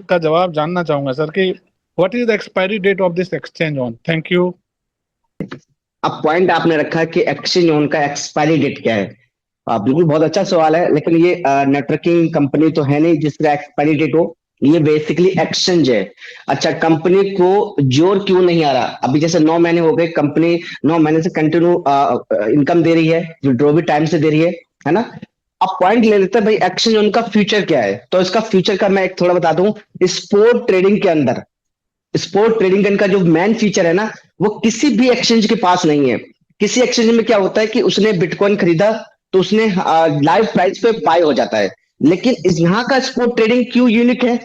का जवाब जानना चाहूंगा सर कि what is the expiry date of this exchange on. Thank you. अब पॉइंट आपने रखा कि एक्सचेंज ऑन का एक्सपायरी डेट क्या है। बिल्कुल बहुत अच्छा सवाल है, लेकिन ये नेटवर्किंग कंपनी तो है नहीं जिसका एक्सपायरी डेट हो। ये बेसिकली एक्सचेंज है। अच्छा, कंपनी को जोर क्यों नहीं आ रहा? अभी जैसे 9 महीने हो गए, कंपनी 9 महीने से कंटिन्यू इनकम दे रही है, विड्रॉ भी टाइम से दे रही है ना। अब पॉइंट ले लेते हैं भाई, एक्सचेंज उनका फ्यूचर क्या है। तो इसका फ्यूचर का मैं एक थोड़ा बता दूं। स्पोर्ट ट्रेडिंग के अंदर, स्पोर्ट ट्रेडिंग का जो मेन फीचर है ना, वो किसी भी एक्सचेंज के पास नहीं है। किसी एक्सचेंज में क्या होता है कि उसने बिटकॉइन खरीदा तो उसने लाइव प्राइस पे बाय हो जाता है। लेकिन इस यहाँ का स्पोर्ट ट्रेडिंग क्यों यूनिक है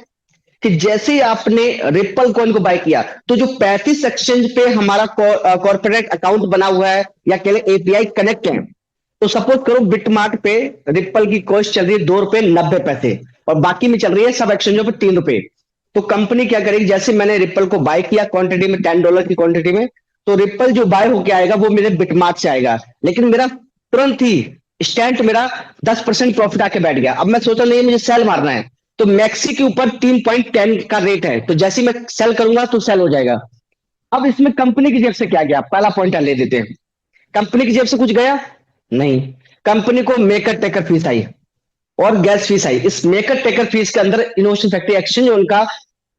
कि जैसे ही आपने रिपल कॉइन को बाय किया तो जो 35 एक्सचेंज पे हमारा कॉर्पोरेट अकाउंट बना हुआ है या कह लें एपीआई कनेक्ट है, तो सपोज करो बिटमार्ट पे रिपल की कॉस्ट चल रही है ₹2.90 और बाकी में चल रही है सब एक्सचेंजों पे ₹3। तो कंपनी क्या करेगी, जैसे मैंने रिपल को बाय किया क्वांटिटी में, $10 की क्वांटिटी में, तो रिपल जो बाय होके आएगा वो मेरे बिटमार्ट से आएगा, लेकिन मेरा तुरंत ही स्टैंड मेरा 10% प्रॉफिट आके बैठ गया। अब मैं सोचा नहीं मुझे सेल मारना है, तो मैक्सी के ऊपर 3.10 का रेट है, तो जैसे मैं सेल करूंगा तो सेल हो जाएगा। अब इसमें कंपनी की जेब से क्या गया, पहला पॉइंट ले देते हैं। कंपनी की जेब से कुछ गया नहीं। कंपनी को मेकर टेकर फीस आई और गैस फीस आई। इस मेकर टेकर फीस के अंदर इनोवेशन फैक्ट्री एक्सचेंज उनका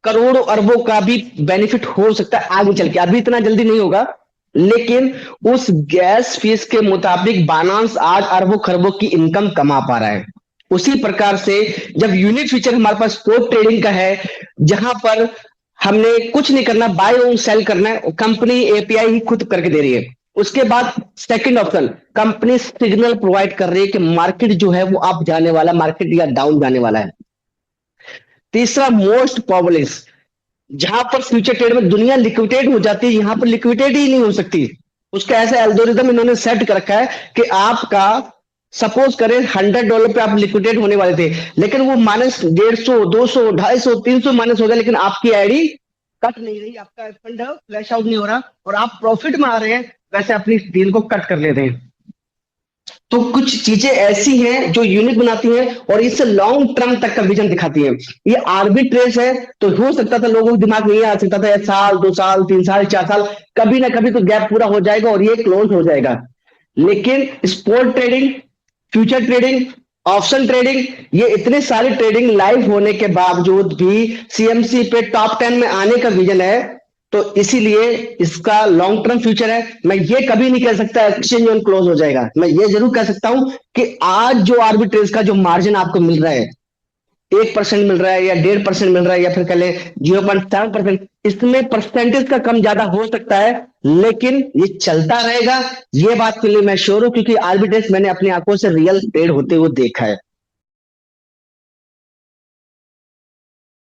करोड़ों अरबों का भी बेनिफिट हो सकता है आगे चल के, अभी इतना जल्दी नहीं होगा, लेकिन उस गैस फीस के मुताबिक बायनांस आज अरबों खरबों की इनकम कमा पा रहा है। उसी प्रकार से जब यूनिक फीचर हमारे पास स्पोर्ट ट्रेडिंग का है, जहां पर हमने कुछ नहीं करना, बाय और सेल करना है, कंपनी एपीआई ही खुद करके दे रही है। उसके बाद second option, company signal provide कर रही है कि मार्केट जो है वो अप जाने वाला, मार्केट या डाउन जाने वाला है। तीसरा मोस्ट प्रोबेबल, जहां पर फ्यूचर ट्रेड में दुनिया लिक्विडेट हो जाती है, यहां पर लिक्विडेट ही नहीं हो सकती। उसका ऐसा एल्गोरिदम इन्होंने सेट कर रखा है कि आपका सपोज करें $100 पे आप लिक्विडेट होने वाले थे, लेकिन वो -150, 200, 250, 300 माइनस हो गया, लेकिन आपकी आईडी कट नहीं रही, आपका फंड फ्लैश आउट नहीं हो रहा और आप प्रॉफिट में आ रहे हैं, वैसे अपनी डील को कट कर लेते हैं। तो कुछ चीजें ऐसी हैं जो यूनिक बनाती हैं और इससे लॉन्ग टर्म तक का विजन दिखाती हैं। ये आर्बिट्रेज है, तो हो सकता था लोगों के दिमाग में ये आ सकता था 1 साल, 2 साल, 3 साल, 4 साल, कभी ना कभी तो गैप पूरा हो जाएगा और ये क्लोज हो जाएगा। लेकिन sport trading, future trading, option trading, ये इतने सारे ट्रेडिंग लाइव होने के बावजूद भी सीएमसी पे टॉप 10 में आने का विजन है। तो इसीलिए इसका लॉन्ग टर्म फ्यूचर है। मैं ये कभी नहीं कह सकता एक्सचेंज ऑन क्लोज हो जाएगा। मैं ये जरूर कह सकता हूं कि आज जो आर्बिट्रेज का जो मार्जिन आपको मिल रहा है, 1% मिल रहा है या 1.5% मिल रहा है या फिर कह ले 0.7%, इसमें परसेंटेज का कम ज्यादा हो सकता है, लेकिन ये चलता रहेगा, ये बात के लिए मैं श्योर हूं, क्योंकि आर्बिट्रेज मैंने अपनी आंखों से रियल ट्रेड होते हुए देखा है।